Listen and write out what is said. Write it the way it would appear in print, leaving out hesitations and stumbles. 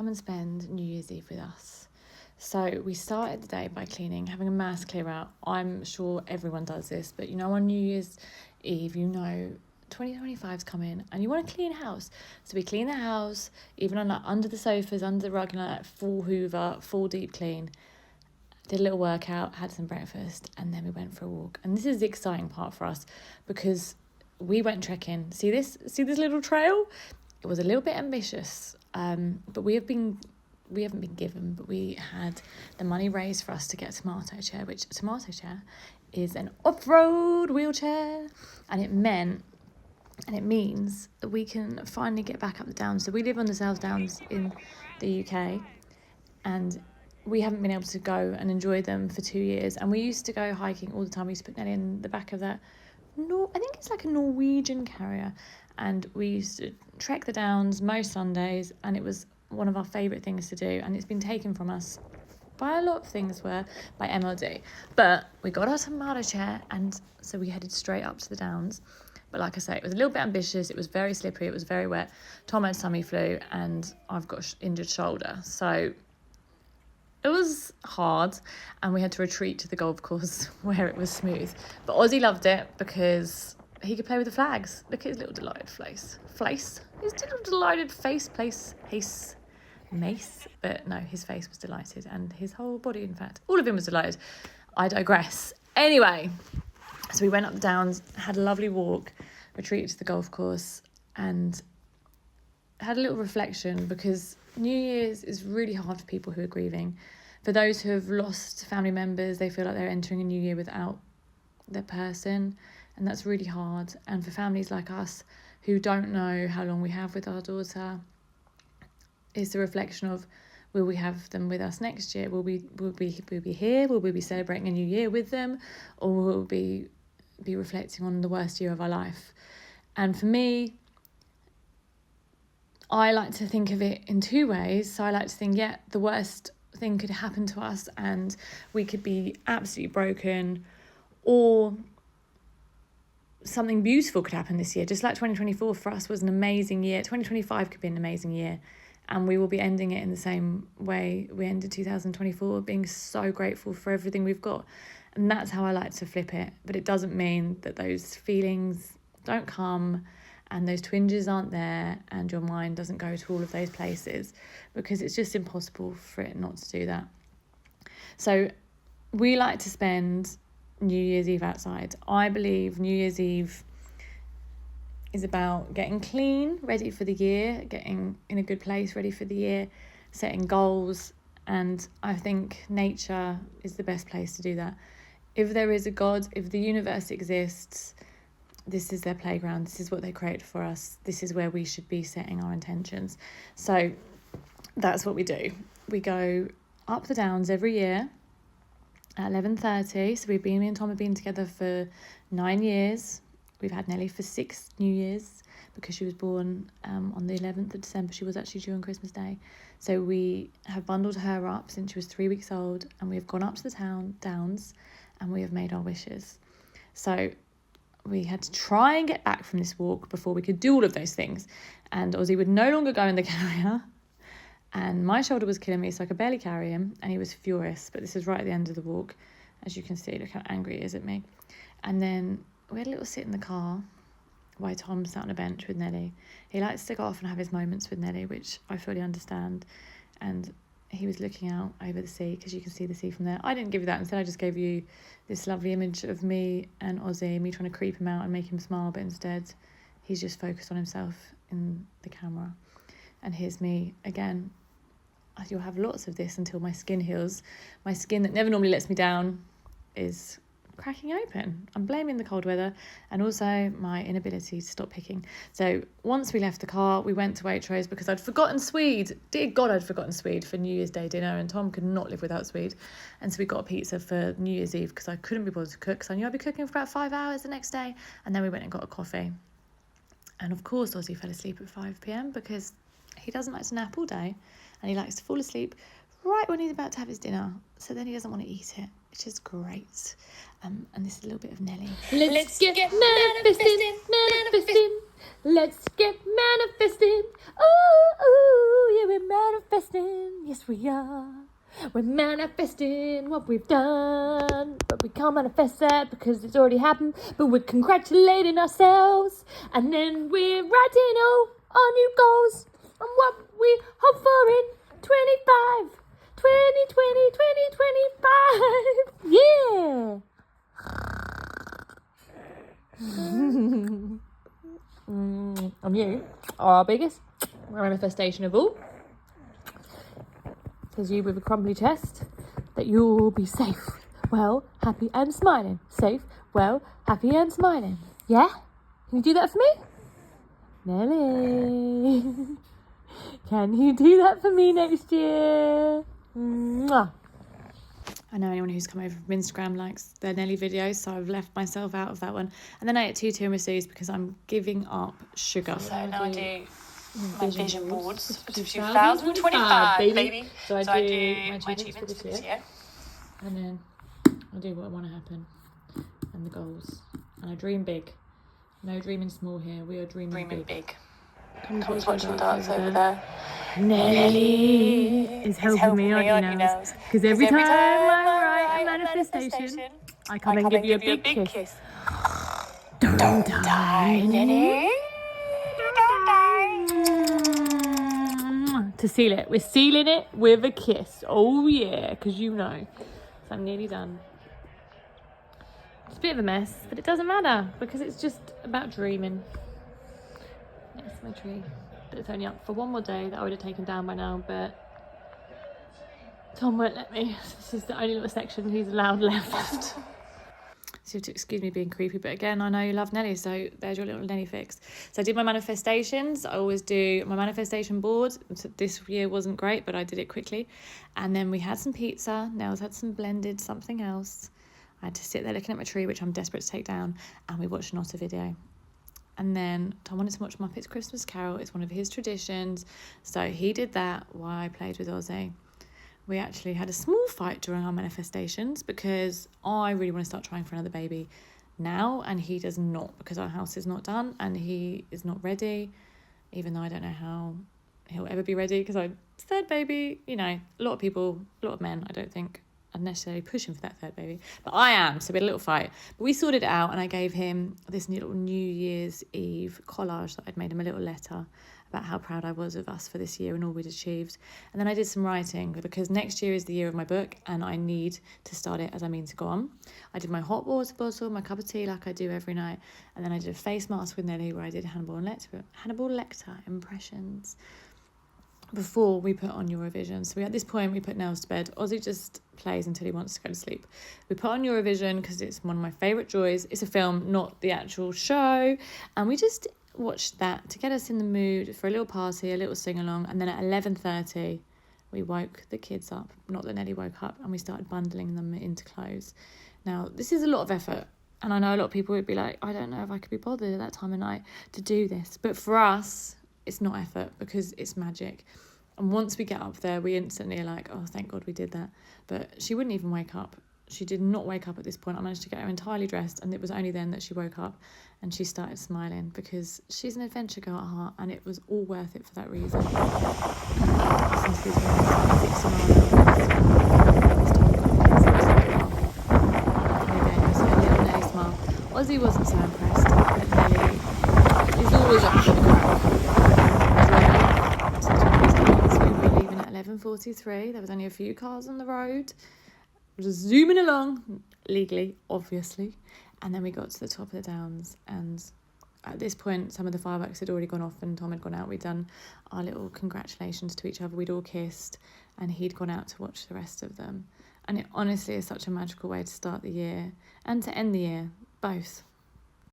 come and spend New Year's Eve with us. So we started the day by cleaning, having a mass clear out. I'm sure everyone does this, but on New Year's Eve, 2025's coming and you want to clean house. So we clean the house, even on under the sofas, under the rug, full hoover, full deep clean. Did a little workout, had some breakfast, and then we went for a walk. And this is the exciting part for us because we went trekking. See this little trail? It was a little bit ambitious, but we haven't been given, but we had the money raised for us to get a tomato chair, which a tomato chair is an off-road wheelchair, and it means that we can finally get back up the downs. So we live on the South Downs in the UK, and we haven't been able to go and enjoy them for 2 years. And we used to go hiking all the time. We used to put Nelly in the back of that. I think it's like a Norwegian carrier. And we used to trek the downs most Sundays. And it was one of our favourite things to do. And it's been taken from us by a lot of things by MLD. But we got our tomato chair. And so we headed straight up to the downs. But like I say, it was a little bit ambitious. It was very slippery. It was very wet. Tom had tummy flu. And I've got an injured shoulder. So it was hard, and we had to retreat to the golf course where it was smooth. But Ozzy loved it because he could play with the flags. Look at his little delighted face. His little delighted mace. But no, his face was delighted, and his whole body, in fact. All of him was delighted. I digress. Anyway, so we went up the downs, had a lovely walk, retreated to the golf course, and had a little reflection because New Year's is really hard for people who are grieving. For those who have lost family members, they feel like they're entering a new year without their person, and that's really hard. And for families like us who don't know how long we have with our daughter, it's a reflection of, will we have them with us next year? Will we be here? Will we be celebrating a new year with them? Or will we be reflecting on the worst year of our life? And for me, I like to think of it in two ways. So I like to think, the worst thing could happen to us and we could be absolutely broken, or something beautiful could happen this year. Just like 2024 for us was an amazing year. 2025 could be an amazing year, and we will be ending it in the same way we ended 2024, being so grateful for everything we've got. And that's how I like to flip it. But it doesn't mean that those feelings don't come and those twinges aren't there and your mind doesn't go to all of those places, because it's just impossible for it not to do that. So we like to spend New Year's Eve outside. I believe New Year's Eve is about getting clean, ready for the year, getting in a good place, ready for the year, setting goals. And I think nature is the best place to do that. If there is a God, if the universe exists, this is their playground. This is what they create for us. This is where we should be setting our intentions. So that's what we do. We go up the downs every year at 11:30. So me and Tom have been together for 9 years. We've had Nelly for 6 New Years because she was born on the 11th of December. She was actually due on Christmas Day. So we have bundled her up since she was 3 weeks old, and we have gone up to the downs and we have made our wishes. So we had to try and get back from this walk before we could do all of those things. And Ozzy would no longer go in the carrier. And my shoulder was killing me, so I could barely carry him. And he was furious. But this is right at the end of the walk. As you can see, look how angry he is at me. And then we had a little sit in the car while Tom sat on a bench with Nelly. He likes to go off and have his moments with Nelly, which I fully understand. And he was looking out over the sea, because you can see the sea from there. I didn't give you that. Instead, I just gave you this lovely image of me and Ozzy, me trying to creep him out and make him smile. But instead, he's just focused on himself in the camera. And here's me again. You'll have lots of this until my skin heals. My skin that never normally lets me down is cracking open. I'm blaming the cold weather and also my inability to stop picking. So once we left the car, we went to Waitrose because I'd forgotten Swede. Dear God, I'd forgotten Swede for New Year's Day dinner, and Tom could not live without Swede. And so we got a pizza for New Year's Eve because I couldn't be bothered to cook, because I knew I'd be cooking for about 5 hours the next day. And then we went and got a coffee. And of course, Ozzy fell asleep at 5 p.m. because he doesn't like to nap all day, and he likes to fall asleep right when he's about to have his dinner. So then he doesn't want to eat it, which is great. And this is a little bit of Nelly. Let's get manifesting. Let's get manifesting. Ooh, yeah, we're manifesting. yes we are. We're manifesting what we've done, but we can't manifest that because it's already happened. But we're congratulating ourselves, and then we're writing all our new goals and what we hope for in 2025. Yeah. And you are our biggest manifestation of all. Says you with a crumbly chest, that you'll be safe, well, happy and smiling. Safe, well, happy and smiling. Yeah? Can you do that for me? Nelly. Can you do that for me next year? Mwah. I know anyone who's come over from Instagram likes their Nelly videos, so I've left myself out of that one. And then I ate 2 tiramisus because I'm giving up sugar. So now I do my vision boards for 2025, baby. So I do my achievements for this year. And then I do what I want to happen and the goals. And I dream big. No dreaming small here. We are dreaming big. Come watch me dance over there. Nelly is helping me on your nose. Because every time I write a manifestation, I come and give you a big kiss. Don't die, Nelly. To seal it. We're sealing it with a kiss. Oh yeah, because you know. So I'm nearly done. It's a bit of a mess, but it doesn't matter because it's just about dreaming. That's my tree. But it's only up for one more day that I would have taken down by now, but Tom won't let me. This is the only little section he's allowed left. So you have to excuse me being creepy, but again, I know you love Nelly, so there's your little Nelly fix. So I did my manifestations. I always do my manifestation board. This year wasn't great, but I did it quickly. And then we had some pizza. Nels had some blended something else. I had to sit there looking at my tree, which I'm desperate to take down, and we watched an otter video. And then Tom wanted to watch Muppets Christmas Carol. It's one of his traditions. So he did that while I played with Ozzy. We actually had a small fight during our manifestations because I really want to start trying for another baby now, and he does not, because our house is not done and he is not ready, even though I don't know how he'll ever be ready because I'm third baby. You know, a lot of people, a lot of men, I don't think I'm necessarily pushing for that third baby, but I am. So we had a little fight, but we sorted it out, and I gave him this little New Year's Eve collage that I'd made him, a little letter about how proud I was of us for this year and all we'd achieved. And then I did some writing because next year is the year of my book and I need to start it as I mean to go on. I did my hot water bottle, my cup of tea like I do every night, and then I did a face mask with Nelly where I did Hannibal Lecter impressions before we put on Eurovision. So at this point we put Nels to bed. Ozzy just plays until he wants to go to sleep. We put on Eurovision because it's one of my favourite joys. It's a film, not the actual show, and we just watched that to get us in the mood for a little party, a little sing-along. And then at 11:30 we woke the kids up, not that Nelly woke up, and we started bundling them into clothes. Now this is a lot of effort, and I know a lot of people would be like, I don't know if I could be bothered at that time of night to do this, but for us it's not effort because it's magic. And once we get up there we instantly are like, oh thank God we did that. But she wouldn't even wake up. She did not wake up at this point. I managed to get her entirely dressed, and it was only then that she woke up and she started smiling because she's an adventure girl at heart, and it was all worth it for that reason. Ozzy wasn't so impressed, but Nelly is always up for the grab. We were leaving at 11:43. There was only a few cars on the road. Just zooming along, legally, obviously. And then we got to the top of the Downs, and at this point some of the fireworks had already gone off and Tom had gone out. We'd done our little congratulations to each other, we'd all kissed, and he'd gone out to watch the rest of them. And it honestly is such a magical way to start the year and to end the year, both.